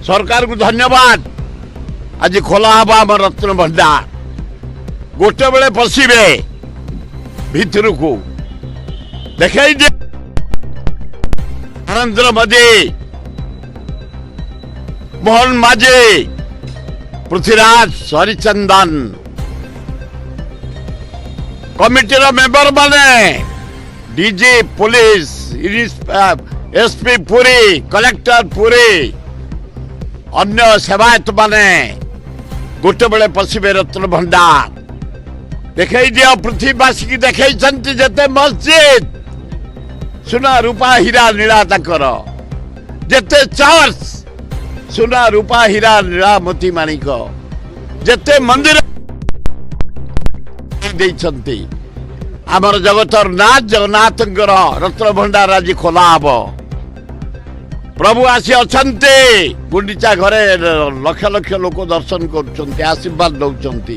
सरकार को धन्यवाद। आज खोला हवा आम रत्न भंडार गोटे बेले पशिबे भितर को देखाई दे नरेंद्र मोदी मोहन माझी पृथ्वीराज हरिचंदन कमिटी मेंबर माने DG police SP Puri collector Puri अन्य सेवायत माने गोटे बेले पशिबे रत्न भंडार देखाई दिया पृथ्वीवासी की देखाई जते मस्जिद सुना रूपा हीरा नीला तकर जते चर्च सुना रूपा हीरा नीला मोती माणिक जते मंदिर देइछंती आमर जगतर नाथ जगन्नाथंकर रत्न भंडार आज खोला हब। प्रभु आसी अछंती गुंडीचा घरे लक्ष लक्ष लोक दर्शन करुछंती आशीर्वाद दउछंती।